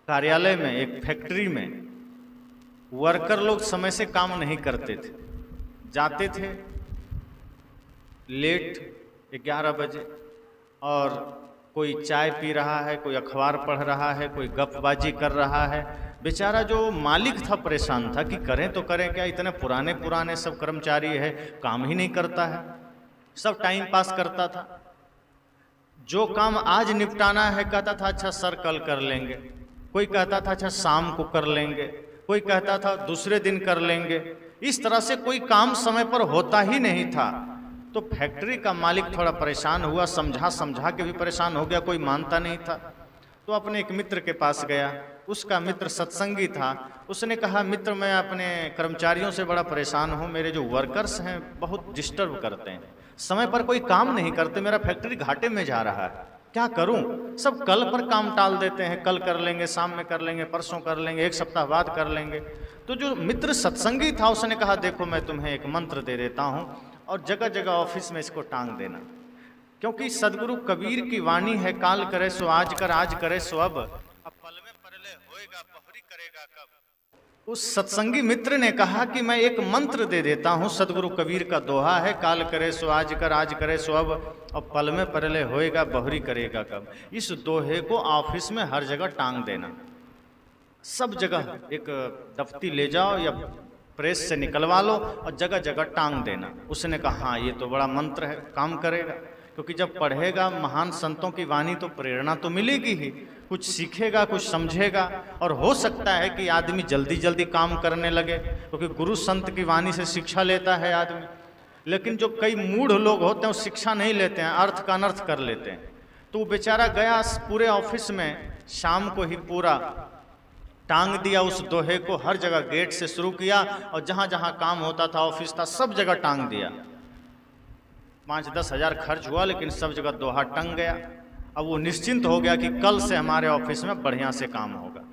कार्यालय में, एक फैक्ट्री में वर्कर लोग समय से काम नहीं करते थे, जाते थे लेट 11 बजे, और कोई चाय पी रहा है, कोई अखबार पढ़ रहा है, कोई गपबाजी कर रहा है। बेचारा जो मालिक था परेशान था कि करें तो करें क्या, इतने पुराने पुराने सब कर्मचारी है, काम ही नहीं करता है, सब टाइम पास करता था। जो काम आज निपटाना है कहता था अच्छा सर कल कर लेंगे, कोई कहता था अच्छा शाम को कर लेंगे, कोई कहता था दूसरे दिन कर लेंगे। इस तरह से कोई काम समय पर होता ही नहीं था। तो फैक्ट्री का मालिक थोड़ा परेशान हुआ, समझा समझा के भी परेशान हो गया, कोई मानता नहीं था। तो अपने एक मित्र के पास गया, उसका मित्र सत्संगी था। उसने कहा मित्र मैं अपने कर्मचारियों से बड़ा परेशान हूँ, मेरे जो वर्कर्स हैं बहुत डिस्टर्ब करते हैं, समय पर कोई काम नहीं करते, मेरा फैक्ट्री घाटे में जा रहा है, क्या करूं? सब कल पर काम टाल देते हैं, कल कर लेंगे, शाम में कर लेंगे, परसों कर लेंगे, एक सप्ताह बाद कर लेंगे। तो जो मित्र सत्संगी था उसने कहा देखो मैं तुम्हें एक मंत्र दे देता हूं और जगह जगह ऑफिस में इसको टांग देना, क्योंकि सदगुरु कबीर की वाणी है, काल करे सो आज कर, आज करे सो अब पल में परले होएगा बहुरी करेगा कब। उस सत्संगी मित्र ने कहा कि मैं एक मंत्र दे देता हूं, सदगुरु कबीर का दोहा है, काल करे सो आज कर, आज करे सो अब और पल में परले होएगा बहुरी करेगा कब। इस दोहे को ऑफिस में हर जगह टांग देना, सब जगह एक दफ्ती ले जाओ या प्रेस से निकलवा लो और जगह जगह टांग देना। उसने कहा हाँ ये तो बड़ा मंत्र है, काम करेगा, क्योंकि जब पढ़ेगा महान संतों की वाणी तो प्रेरणा तो मिलेगी ही, कुछ सीखेगा, कुछ समझेगा, और हो सकता है कि आदमी जल्दी जल्दी काम करने लगे, क्योंकि गुरु संत की वाणी से शिक्षा लेता है आदमी। लेकिन जो कई मूढ़ लोग होते हैं वो शिक्षा नहीं लेते हैं, अर्थ का अनर्थ कर लेते हैं। तो वो बेचारा गया पूरे ऑफिस में, शाम को ही पूरा टांग दिया उस दोहे को, हर जगह गेट से शुरू किया और जहां जहां काम होता था, ऑफिस था, सब जगह टांग दिया। 5-10 हजार खर्च हुआ लेकिन सब जगह दोहा टंग गया। अब वो निश्चिंत हो गया कि कल से हमारे ऑफिस में बढ़िया से काम होगा।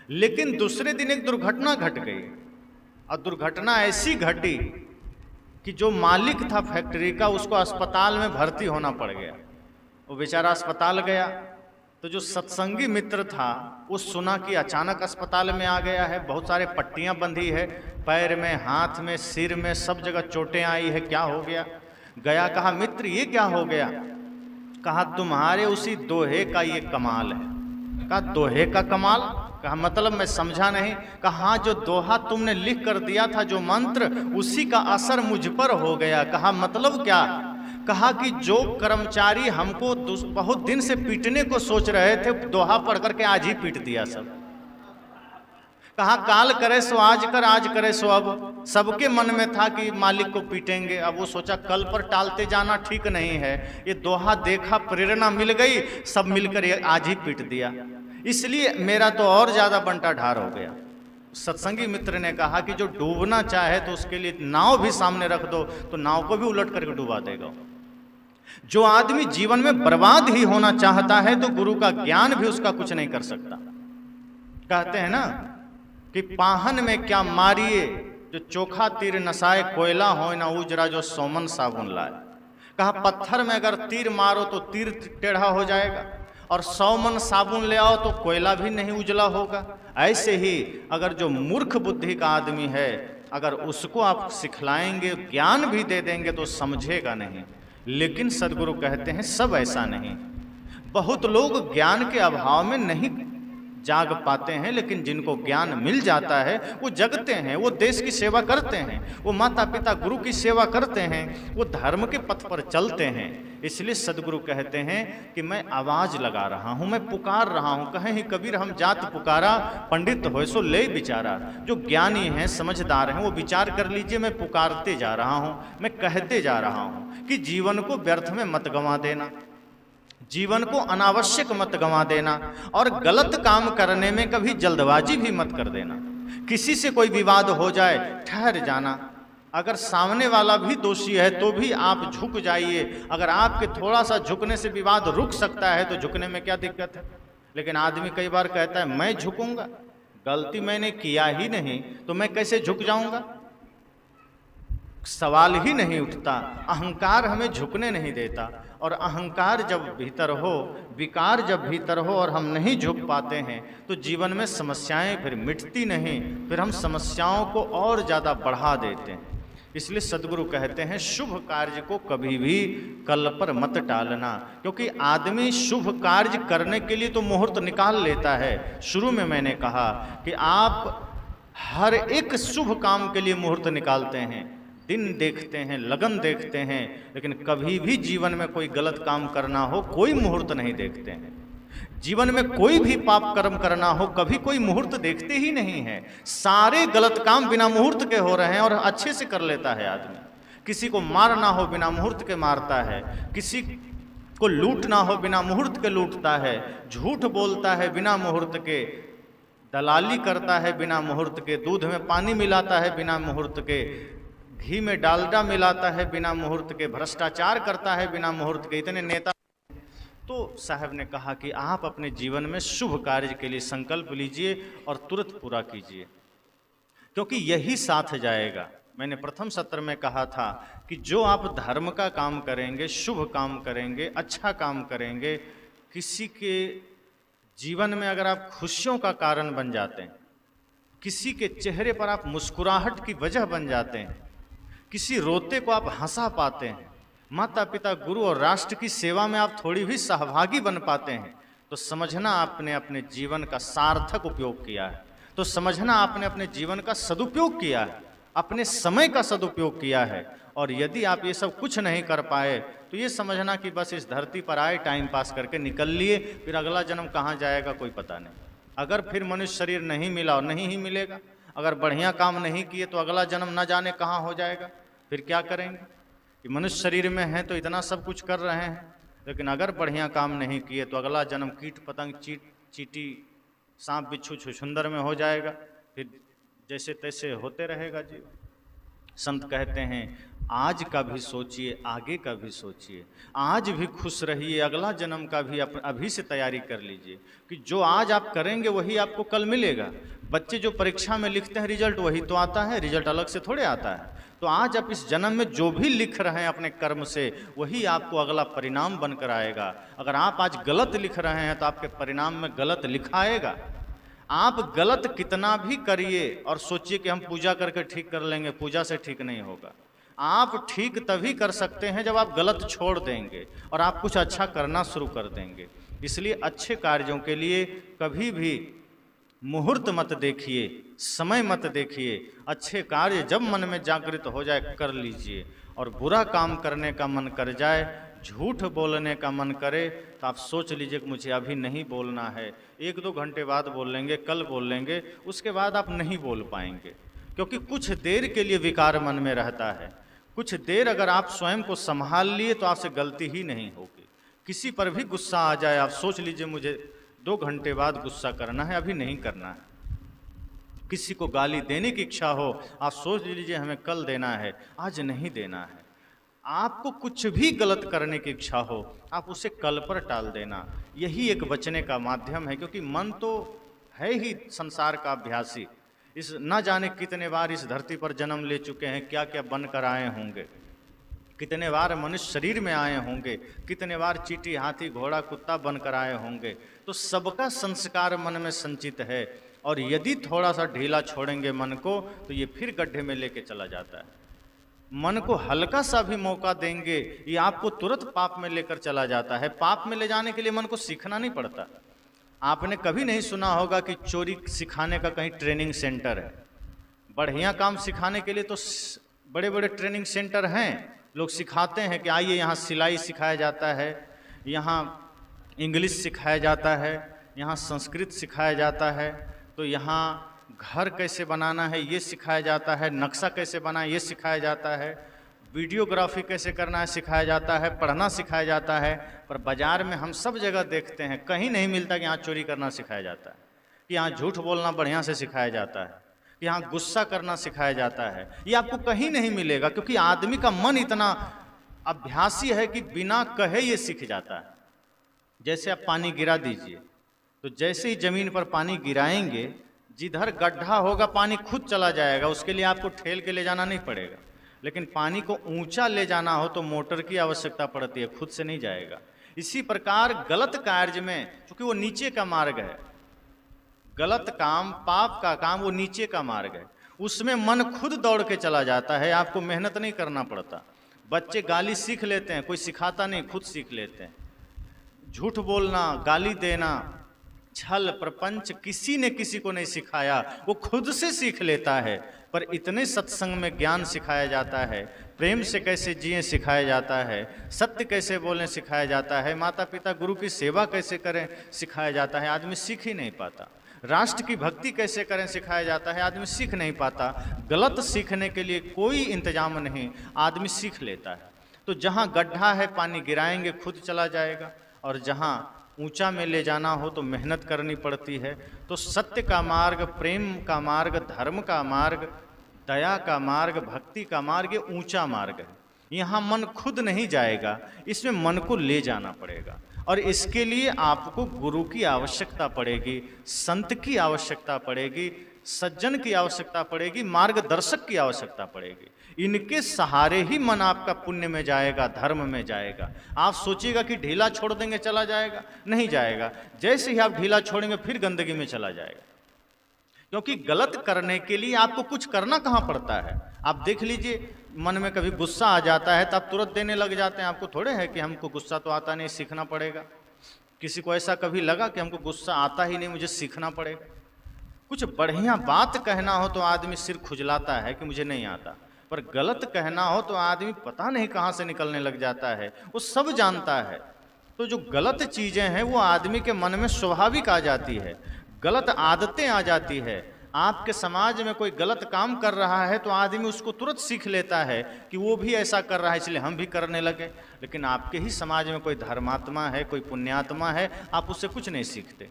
लेकिन दूसरे दिन एक दुर्घटना घट गई, और दुर्घटना ऐसी घटी कि जो मालिक था फैक्ट्री का उसको अस्पताल में भर्ती होना पड़ गया। वो बेचारा अस्पताल गया तो जो सत्संगी मित्र था वो सुना कि अचानक अस्पताल में आ गया है, बहुत सारे पट्टियां बंधी है, पैर में, हाथ में, सिर में, सब जगह चोटें आई है, क्या हो गया? गया, कहा मित्र ये क्या हो गया? कहा तुम्हारे उसी दोहे का ये कमाल है। कहा दोहे का कमाल? कहा मतलब मैं समझा नहीं। कहा जो दोहा तुमने लिख कर दिया था, जो मंत्र, उसी का असर मुझ पर हो गया। कहा मतलब क्या? कहा कि जो कर्मचारी हमको बहुत दिन से पीटने को सोच रहे थे, दोहा पढ़ करके आज ही पीट दिया सब। कहा काल करे सो आज कर, आज करे सो अब। सबके मन में था कि मालिक को पीटेंगे, अब वो सोचा कल पर टालते जाना ठीक नहीं है, ये दोहा देखा, प्रेरणा मिल गई, सब मिलकर ये आज ही पीट दिया, इसलिए मेरा तो और ज्यादा बंटा ढार हो गया। सत्संगी मित्र ने कहा कि जो डूबना चाहे तो उसके लिए नाव भी सामने रख दो तो नाव को भी उलट करके डुबा देगा। जो आदमी जीवन में बर्बाद ही होना चाहता है तो गुरु का ज्ञान भी उसका कुछ नहीं कर सकता। कहते हैं ना कि पाहन में क्या मारिए, जो चोखा तीर नसाए, कोयला हो ना उजरा जो सोमन साबुन लाए। कहा पत्थर में अगर तीर मारो तो तीर टेढ़ा हो जाएगा, और 100 मन साबुन ले आओ तो कोयला भी नहीं उजला होगा। ऐसे ही अगर जो मूर्ख बुद्धि का आदमी है, अगर उसको आप सिखलाएंगे, ज्ञान भी दे देंगे तो समझेगा नहीं। लेकिन सदगुरु कहते हैं सब ऐसा नहीं। बहुत लोग ज्ञान के अभाव में नहीं जाग पाते हैं, लेकिन जिनको ज्ञान मिल जाता है वो जगते हैं, वो देश की सेवा करते हैं, वो माता पिता गुरु की सेवा करते हैं, वो धर्म के पथ पर चलते हैं। इसलिए सदगुरु कहते हैं कि मैं आवाज लगा रहा हूं, मैं पुकार रहा हूं। कहें ही कबीर हम जात पुकारा, पंडित होय सो ले बिचारा। जो ज्ञानी हैं, समझदार हैं, वो विचार कर लीजिए, मैं पुकारते जा रहा हूं, मैं कहते जा रहा हूं कि जीवन को व्यर्थ में मत गंवा देना, जीवन को अनावश्यक मत गंवा देना, और गलत काम करने में कभी जल्दबाजी भी मत कर देना। किसी से कोई विवाद हो जाए, ठहर जाना। अगर सामने वाला भी दोषी है तो भी आप झुक जाइए। अगर आपके थोड़ा सा झुकने से विवाद रुक सकता है तो झुकने में क्या दिक्कत है। लेकिन आदमी कई बार कहता है मैं झुकूंगा, गलती मैंने किया ही नहीं तो मैं कैसे झुक जाऊंगा। सवाल ही नहीं उठता। अहंकार हमें झुकने नहीं देता, और अहंकार जब भीतर हो, विकार जब भीतर हो और हम नहीं झुक पाते हैं तो जीवन में समस्याएं फिर मिटती नहीं, फिर हम समस्याओं को और ज़्यादा बढ़ा देते हैं। इसलिए सद्गुरु कहते हैं शुभ कार्य को कभी भी कल पर मत टालना, क्योंकि आदमी शुभ कार्य करने के लिए तो मुहूर्त निकाल लेता है। शुरू में मैंने कहा कि आप हर एक शुभ काम के लिए मुहूर्त निकालते हैं, दिन देखते हैं, लगन देखते हैं, लेकिन कभी भी जीवन में कोई गलत काम करना हो कोई मुहूर्त नहीं देखते हैं। जीवन में कोई भी पाप कर्म करना हो कभी कोई मुहूर्त देखते ही नहीं है। सारे गलत काम बिना मुहूर्त के हो रहे हैं और अच्छे से कर लेता है आदमी। किसी को मारना हो बिना मुहूर्त के मारता है, किसी को लूटना हो बिना मुहूर्त के लूटता है, झूठ बोलता है बिना मुहूर्त के, दलाली करता है बिना मुहूर्त के, दूध में पानी मिलाता है बिना मुहूर्त के, घी में डालडा मिलाता है बिना मुहूर्त के, भ्रष्टाचार करता है बिना मुहूर्त के, इतने नेता। तो साहब ने कहा कि आप अपने जीवन में शुभ कार्य के लिए संकल्प लीजिए और तुरंत पूरा कीजिए, क्योंकि यही साथ जाएगा। मैंने प्रथम सत्र में कहा था कि जो आप धर्म का काम करेंगे, शुभ काम करेंगे, अच्छा काम करेंगे, किसी के जीवन में अगर आप खुशियों का कारण बन जाते हैं, किसी के चेहरे पर आप मुस्कुराहट की वजह बन जाते हैं, किसी रोते को आप हंसा पाते हैं, माता पिता गुरु और राष्ट्र की सेवा में आप थोड़ी भी सहभागी बन पाते हैं, तो समझना आपने अपने जीवन का सार्थक उपयोग किया है, तो समझना आपने अपने जीवन का सदुपयोग किया है, अपने समय का सदुपयोग किया है। और यदि आप ये सब कुछ नहीं कर पाए तो ये समझना कि बस इस धरती पर आए, टाइम पास करके निकल लिए, फिर अगला जन्म कहाँ जाएगा कोई पता नहीं। अगर फिर मनुष्य शरीर नहीं मिला और नहीं ही मिलेगा, अगर बढ़िया काम नहीं किए तो अगला जन्म न जाने कहाँ हो जाएगा, फिर क्या करेंगे। कि मनुष्य शरीर में हैं तो इतना सब कुछ कर रहे हैं, लेकिन अगर बढ़िया काम नहीं किए तो अगला जन्म कीट पतंग चींटी सांप बिच्छू छुछुंदर में हो जाएगा, फिर जैसे तैसे होते रहेगा जीवन। संत कहते हैं आज का भी सोचिए, आगे का भी सोचिए, आज भी खुश रहिए, अगला जन्म का भी अभी से तैयारी कर लीजिए कि जो आज आप करेंगे वही आपको कल मिलेगा। बच्चे जो परीक्षा में लिखते हैं रिजल्ट वही तो आता है, रिजल्ट अलग से थोड़े आता है। तो आज आप इस जन्म में जो भी लिख रहे हैं अपने कर्म से, वही आपको अगला परिणाम बनकर आएगा। अगर आप आज गलत लिख रहे हैं तो आपके परिणाम में गलत लिखा आएगा। आप गलत कितना भी करिए और सोचिए कि हम पूजा करके ठीक कर लेंगे, पूजा से ठीक नहीं होगा। आप ठीक तभी कर सकते हैं जब आप गलत छोड़ देंगे और आप कुछ अच्छा करना शुरू कर देंगे। इसलिए अच्छे कार्यों के लिए कभी भी मुहूर्त मत देखिए, समय मत देखिए। अच्छे कार्य जब मन में जागृत हो जाए कर लीजिए, और बुरा काम करने का मन कर जाए, झूठ बोलने का मन करे तो आप सोच लीजिए कि मुझे अभी नहीं बोलना है, 1-2 घंटे बाद बोल लेंगे, कल बोल लेंगे, उसके बाद आप नहीं बोल पाएंगे। क्योंकि कुछ देर के लिए विकार मन में रहता है, कुछ देर अगर आप स्वयं को संभाल लिए तो आपसे गलती ही नहीं होगी। किसी पर भी गुस्सा आ जाए, आप सोच लीजिए मुझे 2 घंटे बाद गुस्सा करना है, अभी नहीं करना है। किसी को गाली देने की इच्छा हो, आप सोच लीजिए हमें कल देना है, आज नहीं देना है। आपको कुछ भी गलत करने की इच्छा हो, आप उसे कल पर टाल देना। यही एक बचने का माध्यम है, क्योंकि मन तो है ही संसार का अभ्यासी। इस न जाने कितने बार इस धरती पर जन्म ले चुके हैं, क्या क्या बनकर आए होंगे, कितने बार मनुष्य शरीर में आए होंगे, कितने बार चींटी हाथी घोड़ा कुत्ता बनकर आए होंगे। तो सबका संस्कार मन में संचित है, और यदि थोड़ा सा ढीला छोड़ेंगे मन को तो ये फिर गड्ढे में लेके चला जाता है। मन को हल्का सा भी मौका देंगे, ये आपको तुरंत पाप में लेकर चला जाता है। पाप में ले जाने के लिए मन को सीखना नहीं पड़ता। आपने कभी नहीं सुना होगा कि चोरी सिखाने का कहीं ट्रेनिंग सेंटर है। बढ़िया काम सिखाने के लिए तो बड़े बड़े ट्रेनिंग सेंटर हैं, लोग सिखाते हैं कि आइए यहाँ सिलाई सिखाया जाता है, यहाँ इंग्लिश सिखाया जाता है, यहाँ संस्कृत सिखाया जाता है, तो यहाँ घर कैसे बनाना है ये सिखाया जाता है, नक्शा कैसे बनाना ये सिखाया जाता है, वीडियोग्राफी कैसे करना है सिखाया जाता है, पढ़ना सिखाया जाता है। पर बाज़ार में हम सब जगह देखते हैं, कहीं नहीं मिलता कि यहाँ चोरी करना सिखाया जाता है, कि यहाँ झूठ बोलना बढ़िया से सिखाया जाता है, कि यहाँ गुस्सा करना सिखाया जाता है। ये आपको कहीं नहीं मिलेगा, क्योंकि आदमी का मन इतना अभ्यासी है कि बिना कहे ये सीख जाता है। जैसे आप पानी गिरा दीजिए, तो जैसे ही ज़मीन पर पानी गिराएंगे, जिधर गड्ढा होगा पानी खुद चला जाएगा, उसके लिए आपको ठेल के ले जाना नहीं पड़ेगा। लेकिन पानी को ऊंचा ले जाना हो तो मोटर की आवश्यकता पड़ती है, खुद से नहीं जाएगा। इसी प्रकार गलत कार्य में, क्योंकि वो नीचे का मार्ग है, गलत काम, पाप का काम वो नीचे का मार्ग है, उसमें मन खुद दौड़ के चला जाता है, आपको मेहनत नहीं करना पड़ता। बच्चे गाली सीख लेते हैं, कोई सिखाता नहीं, खुद सीख लेते हैं। झूठ बोलना, गाली देना, छल प्रपंच किसी ने किसी को नहीं सिखाया, वो खुद से सीख लेता है। पर इतने सत्संग में ज्ञान सिखाया जाता है, प्रेम से कैसे जिए सिखाया जाता है, सत्य कैसे बोलें सिखाया जाता है, माता पिता गुरु की सेवा कैसे करें सिखाया जाता है, आदमी सीख ही नहीं पाता। राष्ट्र की भक्ति कैसे करें सिखाया जाता है, आदमी सीख नहीं पाता। गलत सीखने के लिए कोई इंतजाम नहीं, आदमी सीख लेता है। तो जहाँ गड्ढा है पानी गिराएंगे खुद चला जाएगा, और जहाँ ऊंचा में ले जाना हो तो मेहनत करनी पड़ती है। तो सत्य का मार्ग, प्रेम का मार्ग, धर्म का मार्ग, दया का मार्ग, भक्ति का मार्ग, ये ऊंचा मार्ग है। यहाँ मन खुद नहीं जाएगा, इसमें मन को ले जाना पड़ेगा, और इसके लिए आपको गुरु की आवश्यकता पड़ेगी, संत की आवश्यकता पड़ेगी, सज्जन की आवश्यकता पड़ेगी, मार्गदर्शक की आवश्यकता पड़ेगी। इनके सहारे ही मन आपका पुण्य में जाएगा, धर्म में जाएगा। आप सोचिएगा कि ढीला छोड़ देंगे चला जाएगा, नहीं जाएगा। जैसे ही आप ढीला छोड़ेंगे फिर गंदगी में चला जाएगा, क्योंकि गलत करने के लिए आपको कुछ करना कहाँ पड़ता है। आप देख लीजिए, मन में कभी गुस्सा आ जाता है तब तुरंत देने लग जाते हैं। आपको थोड़े है कि हमको गुस्सा तो आता नहीं, सीखना पड़ेगा। किसी को ऐसा कभी लगा कि हमको गुस्सा आता ही नहीं, मुझे सीखना पड़ेगा। कुछ बढ़िया बात कहना हो तो आदमी सिर खुजलाता है कि मुझे नहीं आता, पर गलत कहना हो तो आदमी पता नहीं कहाँ से निकलने लग जाता है, वो सब जानता है। तो जो गलत चीज़ें हैं वो आदमी के मन में स्वाभाविक आ जाती है, गलत आदतें आ जाती है। आपके समाज में कोई गलत काम कर रहा है तो आदमी उसको तुरंत सीख लेता है कि वो भी ऐसा कर रहा है इसलिए हम भी करने लगे। लेकिन आपके ही समाज में कोई धर्मात्मा है, कोई पुण्यात्मा है, आप उससे कुछ नहीं सीखते।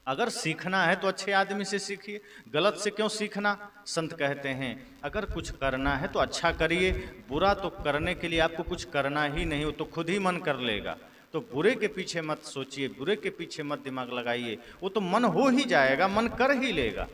अगर सीखना है तो अच्छे आदमी से सीखिए, गलत से क्यों सीखना। संत कहते हैं अगर कुछ करना है तो अच्छा करिए, बुरा तो करने के लिए आपको कुछ करना ही नहीं, वो तो खुद ही मन कर लेगा। तो बुरे के पीछे मत सोचिए, बुरे के पीछे मत दिमाग लगाइए, वो तो मन हो ही जाएगा, मन कर ही लेगा।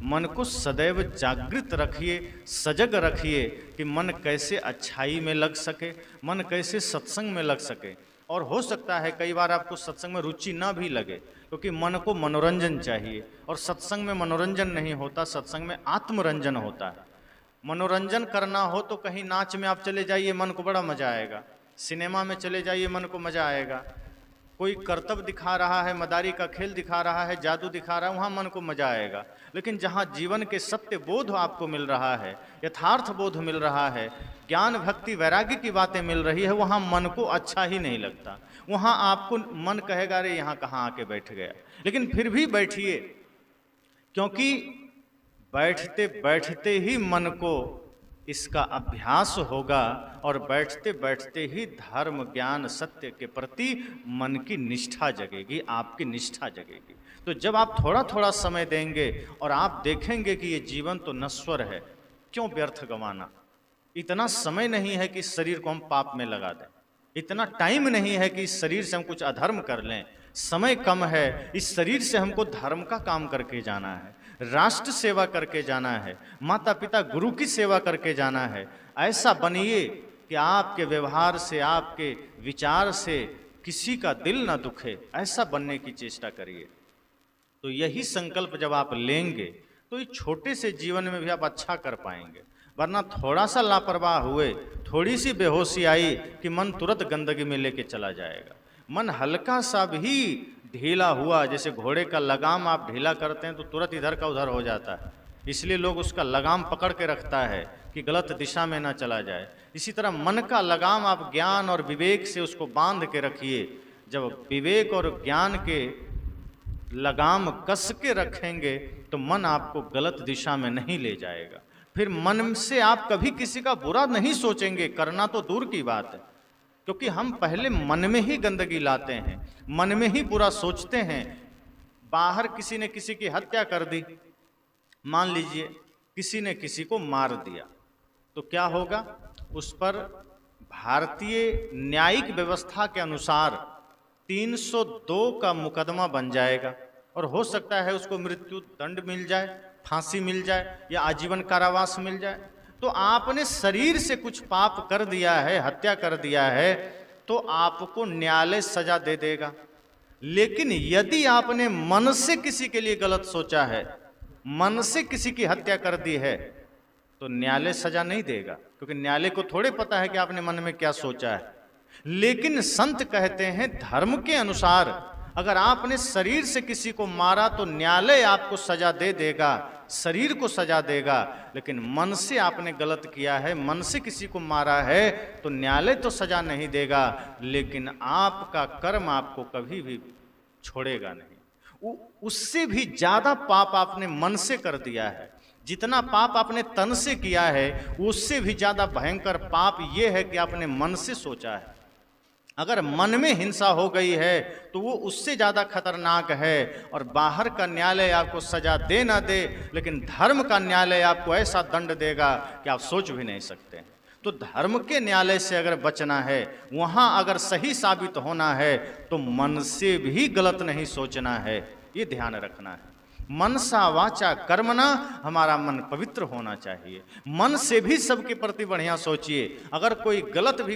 मन को सदैव जागृत रखिए, सजग रखिए कि मन कैसे अच्छाई में लग सके, मन कैसे सत्संग में लग सके। और हो सकता है कई बार आपको सत्संग में रुचि ना भी लगे, क्योंकि मन को मनोरंजन चाहिए, और सत्संग में मनोरंजन नहीं होता, सत्संग में आत्मरंजन होता है। मनोरंजन करना हो तो कहीं नाच में आप चले जाइए, मन को बड़ा मजा आएगा। सिनेमा में चले जाइए, मन को मजा आएगा। कोई करतब दिखा रहा है, मदारी का खेल दिखा रहा है, जादू दिखा रहा है, वहाँ मन को मजा आएगा। लेकिन जहाँ जीवन के सत्य बोध आपको मिल रहा है, यथार्थ बोध मिल रहा है, ज्ञान भक्ति वैराग्य की बातें मिल रही है, वहाँ मन को अच्छा ही नहीं लगता। वहाँ आपको मन कहेगा अरे यहाँ कहाँ आके बैठ गया। लेकिन फिर भी बैठिए, क्योंकि बैठते बैठते ही मन को इसका अभ्यास होगा, और बैठते बैठते ही धर्म ज्ञान सत्य के प्रति मन की निष्ठा जगेगी, आपकी निष्ठा जगेगी। तो जब आप थोड़ा थोड़ा समय देंगे और आप देखेंगे कि ये जीवन तो नश्वर है, क्यों व्यर्थ गंवाना। इतना समय नहीं है कि इस शरीर को हम पाप में लगा दें, इतना टाइम नहीं है कि इस शरीर से हम कुछ अधर्म कर लें। समय कम है, इस शरीर से हमको धर्म का काम करके जाना है, राष्ट्र सेवा करके जाना है, माता पिता गुरु की सेवा करके जाना है। ऐसा बनिए कि आपके व्यवहार से, आपके विचार से किसी का दिल ना दुखे, ऐसा बनने की चेष्टा करिए। तो यही संकल्प जब आप लेंगे तो इस छोटे से जीवन में भी आप अच्छा कर पाएंगे। वरना थोड़ा सा लापरवाह हुए, थोड़ी सी बेहोशी आई कि मन तुरंत गंदगी में लेके चला जाएगा। मन हल्का सा भी ढीला हुआ, जैसे घोड़े का लगाम आप ढीला करते हैं तो तुरंत इधर का उधर हो जाता है, इसलिए लोग उसका लगाम पकड़ के रखता है कि गलत दिशा में ना चला जाए। इसी तरह मन का लगाम आप ज्ञान और विवेक से उसको बांध के रखिए। जब विवेक और ज्ञान के लगाम कस के रखेंगे तो मन आपको गलत दिशा में नहीं ले जाएगा। फिर मन से आप कभी किसी का बुरा नहीं सोचेंगे, करना तो दूर की बात है, क्योंकि हम पहले मन में ही गंदगी लाते हैं, मन में ही बुरा सोचते हैं। बाहर किसी ने किसी की हत्या कर दी, मान लीजिए किसी ने किसी को मार दिया, तो क्या होगा, उस पर भारतीय न्यायिक व्यवस्था के अनुसार 302 का मुकदमा बन जाएगा, और हो सकता है उसको मृत्यु दंड मिल जाए, फांसी मिल जाए, या आजीवन कारावास मिल जाए। तो आपने शरीर से कुछ पाप कर दिया है, हत्या कर दिया है, तो आपको न्यायालय सजा दे देगा। लेकिन यदि आपने मन से किसी के लिए गलत सोचा है, मन से किसी की हत्या कर दी है, तो न्यायालय सजा नहीं देगा, क्योंकि न्यायालय को थोड़े पता है कि आपने मन में क्या सोचा है। लेकिन संत कहते हैं धर्म के अनुसार अगर आपने शरीर से किसी को मारा तो न्यायालय आपको सजा दे देगा, शरीर को सजा देगा। लेकिन मन से आपने गलत किया है, मन से किसी को मारा है, तो न्यायालय तो सजा नहीं देगा, लेकिन आपका कर्म आपको कभी भी छोड़ेगा नहीं। उससे भी ज्यादा पाप आपने मन से कर दिया है। जितना पाप आपने तन से किया है, उससे भी ज्यादा भयंकर पाप यह है कि आपने मन से सोचा है। अगर मन में हिंसा हो गई है तो वो उससे ज़्यादा खतरनाक है। और बाहर का न्यायालय आपको सजा दे ना दे, लेकिन धर्म का न्यायालय आपको ऐसा दंड देगा कि आप सोच भी नहीं सकते। तो धर्म के न्यायालय से अगर बचना है, वहाँ अगर सही साबित होना है, तो मन से भी गलत नहीं सोचना है, ये ध्यान रखना है। मनसा वाचा कर्मणा, हमारा मन पवित्र होना चाहिए। मन से भी सबके प्रति बढ़िया सोचिए। अगर कोई गलत भी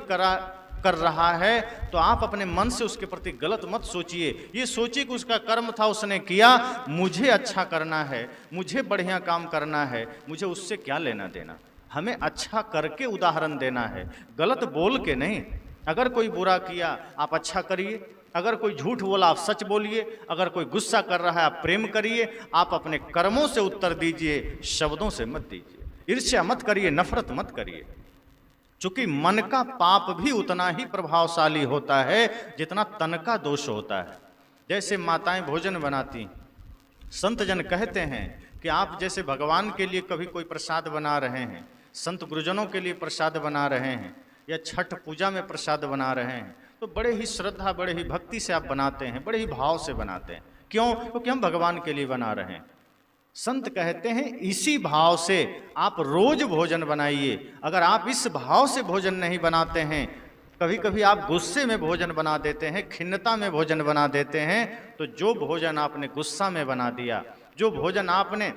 कर रहा है तो आप अपने मन से उसके प्रति गलत मत सोचिए। ये सोचिए कि उसका कर्म था, उसने किया, मुझे अच्छा करना है, मुझे बढ़िया काम करना है, मुझे उससे क्या लेना देना। हमें अच्छा करके उदाहरण देना है, गलत बोल के नहीं। अगर कोई बुरा किया आप अच्छा करिए, अगर कोई झूठ बोला आप सच बोलिए, अगर कोई गुस्सा कर रहा है आप प्रेम करिए। आप अपने कर्मों से उत्तर दीजिए, शब्दों से मत दीजिए। ईर्ष्या मत करिए, नफरत मत करिए। चूंकि मन का पाप भी उतना ही प्रभावशाली होता है जितना तन का दोष होता है। जैसे माताएं भोजन बनाती, संत जन कहते हैं कि आप जैसे भगवान के लिए कभी कोई प्रसाद बना रहे हैं, संत गुरुजनों के लिए प्रसाद बना रहे हैं, या छठ पूजा में प्रसाद बना रहे हैं, तो बड़े ही श्रद्धा, बड़े ही भक्ति से आप बनाते हैं, बड़े ही भाव से बनाते हैं। क्यों? क्योंकि हम भगवान के लिए बना रहे हैं। संत कहते हैं इसी भाव से आप रोज भोजन बनाइए। अगर आप इस भाव से भोजन नहीं बनाते हैं, कभी कभी आप गुस्से में भोजन बना देते हैं, खिन्नता में भोजन बना देते हैं, तो जो भोजन आपने गुस्सा में बना दिया, जो भोजन आपने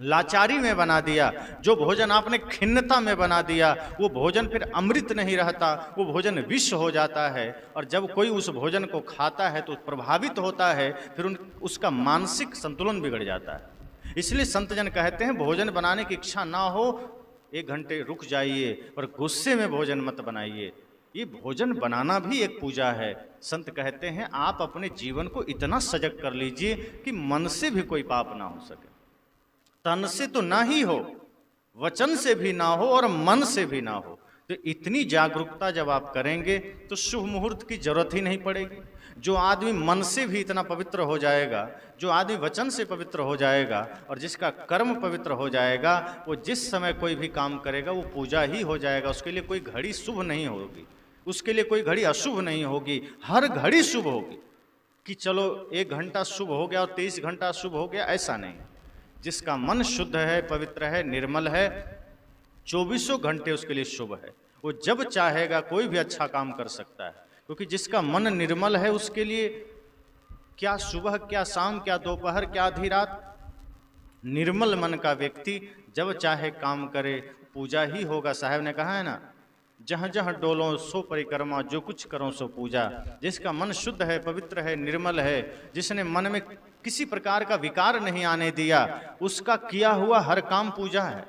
लाचारी में बना दिया, जो भोजन आपने खिन्नता में बना दिया, वो भोजन फिर अमृत नहीं रहता, वो भोजन विष हो जाता है। और जब कोई उस भोजन को खाता है तो प्रभावित होता है, फिर उसका मानसिक संतुलन बिगड़ जाता है। इसलिए संतजन कहते हैं भोजन बनाने की इच्छा ना हो, 1 घंटे रुक जाइए, पर गुस्से में भोजन मत बनाइए। ये भोजन बनाना भी एक पूजा है। संत कहते हैं आप अपने जीवन को इतना सजग कर लीजिए कि मन से भी कोई पाप ना हो सके, तन से तो ना ही हो, वचन से भी ना हो और मन से भी ना हो। तो इतनी जागरूकता जब आप करेंगे तो शुभ मुहूर्त की जरूरत ही नहीं पड़ेगी। जो आदमी मन से भी इतना पवित्र हो जाएगा, जो आदमी वचन से पवित्र हो जाएगा और जिसका कर्म पवित्र हो जाएगा, वो जिस समय कोई भी काम करेगा वो पूजा ही हो जाएगा। उसके लिए कोई घड़ी शुभ नहीं होगी, उसके लिए कोई घड़ी अशुभ नहीं होगी, हर घड़ी शुभ होगी। कि चलो 1 घंटा शुभ हो गया और 23 घंटा शुभ हो गया, ऐसा नहीं। जिसका मन शुद्ध है, पवित्र है, निर्मल है, 24 घंटे उसके लिए शुभ है। वो जब चाहेगा कोई भी अच्छा काम कर सकता है, क्योंकि जिसका मन निर्मल है उसके लिए क्या सुबह, क्या शाम, क्या दोपहर, क्या आधी रात, निर्मल मन का व्यक्ति जब चाहे काम करे, पूजा ही होगा। साहब ने कहा है ना, जहाँ जहाँ डोलो सो परिक्रमा, जो कुछ करो सो पूजा। जिसका मन शुद्ध है, पवित्र है, निर्मल है, जिसने मन में किसी प्रकार का विकार नहीं आने दिया, उसका किया हुआ हर काम पूजा है।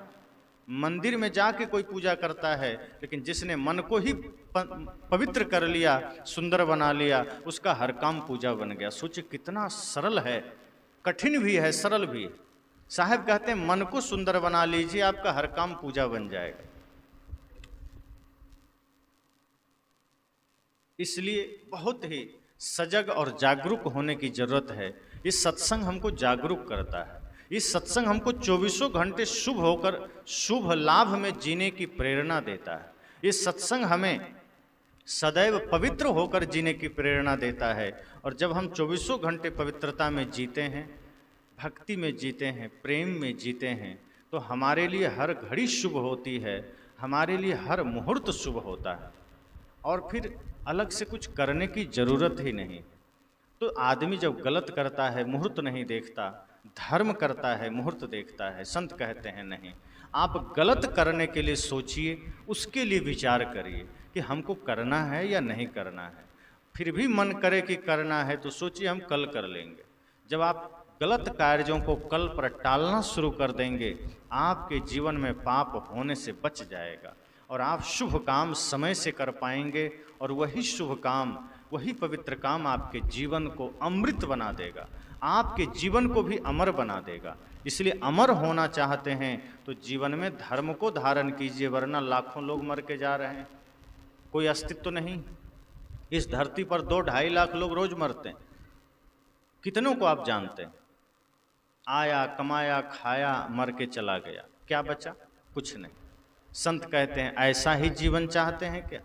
मंदिर में जाके कोई पूजा करता है, लेकिन जिसने मन को ही पवित्र कर लिया, सुंदर बना लिया, उसका हर काम पूजा बन गया। सोचिए कितना सरल है, कठिन भी है, सरल भी है। साहब कहते हैं मन को सुंदर बना लीजिए, आपका हर काम पूजा बन जाएगा। इसलिए बहुत ही सजग और जागरूक होने की जरूरत है। इस सत्संग हमको जागरूक करता है। इस सत्संग हमको 24 घंटे शुभ होकर शुभ लाभ में जीने की प्रेरणा देता है। इस सत्संग हमें सदैव पवित्र होकर जीने की प्रेरणा देता है। और जब हम 24 घंटे पवित्रता में जीते हैं, भक्ति में जीते हैं, प्रेम में जीते हैं, तो हमारे लिए हर घड़ी शुभ होती है, हमारे लिए हर मुहूर्त शुभ होता है। और फिर अलग से कुछ करने की जरूरत ही नहीं। तो आदमी जब गलत करता है, मुहूर्त नहीं देखता, धर्म करता है, मुहूर्त देखता है। संत कहते हैं नहीं, आप गलत करने के लिए सोचिए, उसके लिए विचार करिए कि हमको करना है या नहीं करना है। फिर भी मन करे कि करना है तो सोचिए हम कल कर लेंगे। जब आप गलत कार्यों को कल पर टालना शुरू कर देंगे, आपके जीवन में पाप होने से बच जाएगा और आप शुभ काम समय से कर पाएंगे, और वही शुभ काम, वही पवित्र काम आपके जीवन को अमृत बना देगा, आपके जीवन को भी अमर बना देगा। इसलिए अमर होना चाहते हैं तो जीवन में धर्म को धारण कीजिए, वरना लाखों लोग मर के जा रहे हैं, कोई अस्तित्व नहीं। इस धरती पर 2-2.5 लाख लोग रोज मरते हैं। कितनों को आप जानते हैं? आया, कमाया, खाया, मर के चला गया, क्या बचा? कुछ नहीं। संत कहते हैं ऐसा ही जीवन चाहते हैं क्या?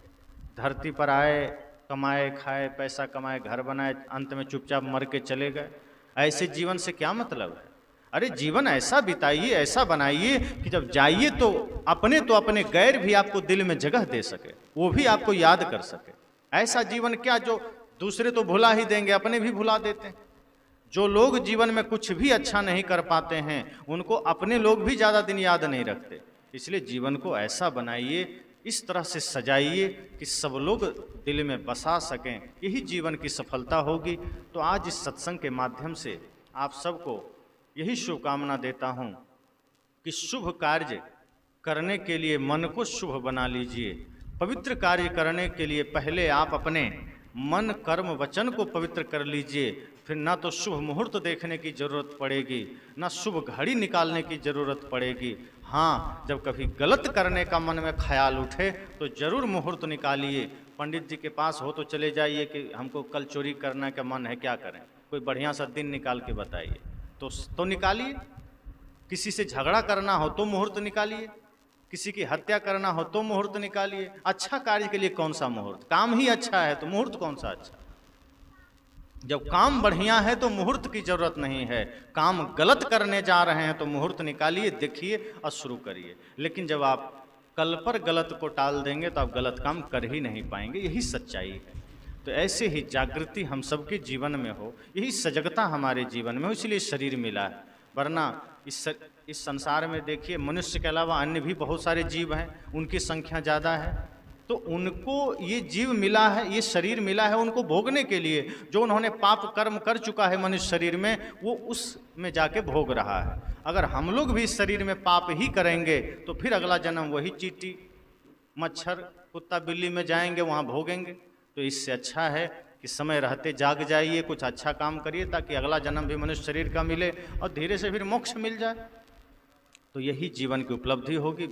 धरती पर आए, कमाए, खाए, पैसा कमाए, घर बनाए, अंत में चुपचाप मर के चले गए। ऐसे जीवन से क्या मतलब है? अरे जीवन ऐसा बिताइए, ऐसा बनाइए कि जब जाइए तो अपने गैर भी आपको दिल में जगह दे सके, वो भी आपको याद कर सके। ऐसा जीवन क्या जो दूसरे तो भुला ही देंगे, अपने भी भुला देते हैं। जो लोग जीवन में कुछ भी अच्छा नहीं कर पाते हैं, उनको अपने लोग भी ज़्यादा दिन याद नहीं रखते। इसलिए जीवन को ऐसा बनाइए, इस तरह से सजाइए कि सब लोग दिल में बसा सकें, यही जीवन की सफलता होगी। तो आज इस सत्संग के माध्यम से आप सबको यही शुभकामना देता हूँ कि शुभ कार्य करने के लिए मन को शुभ बना लीजिए। पवित्र कार्य करने के लिए पहले आप अपने मन, कर्म, वचन को पवित्र कर लीजिए। फिर ना तो शुभ मुहूर्त देखने की जरूरत पड़ेगी, ना शुभ घड़ी निकालने की जरूरत पड़ेगी। हाँ, जब कभी गलत करने का मन में ख्याल उठे तो जरूर मुहूर्त निकालिए। पंडित जी के पास हो तो चले जाइए कि हमको कल चोरी करने का मन है, क्या करें? कोई बढ़िया सा दिन निकाल के बताइए तो निकालिए। किसी से झगड़ा करना हो तो मुहूर्त निकालिए, किसी की हत्या करना हो तो मुहूर्त निकालिए। अच्छा कार्य के लिए कौन सा मुहूर्त? काम ही अच्छा है तो मुहूर्त कौन सा अच्छा? जब काम बढ़िया है तो मुहूर्त की जरूरत नहीं है। काम गलत करने जा रहे हैं तो मुहूर्त निकालिए, देखिए और शुरू करिए। लेकिन जब आप कल पर गलत को टाल देंगे तो आप गलत काम कर ही नहीं पाएंगे, यही सच्चाई है। तो ऐसे ही जागृति हम सबके जीवन में हो, यही सजगता हमारे जीवन में हो, इसलिए शरीर मिला है। वरना इस संसार में देखिए, मनुष्य के अलावा अन्य भी बहुत सारे जीव हैं, उनकी संख्या ज़्यादा है। तो उनको ये जीव मिला है, ये शरीर मिला है उनको भोगने के लिए। जो उन्होंने पाप कर्म कर चुका है मनुष्य शरीर में, वो उसमें जाके भोग रहा है। अगर हम लोग भी इस शरीर में पाप ही करेंगे तो फिर अगला जन्म वही चींटी, मच्छर, कुत्ता, बिल्ली में जाएंगे, वहाँ भोगेंगे। तो इससे अच्छा है कि समय रहते जाग जाइए, कुछ अच्छा काम करिए, ताकि अगला जन्म भी मनुष्य शरीर का मिले और धीरे से फिर मोक्ष मिल जाए। तो यही जीवन की उपलब्धि होगी।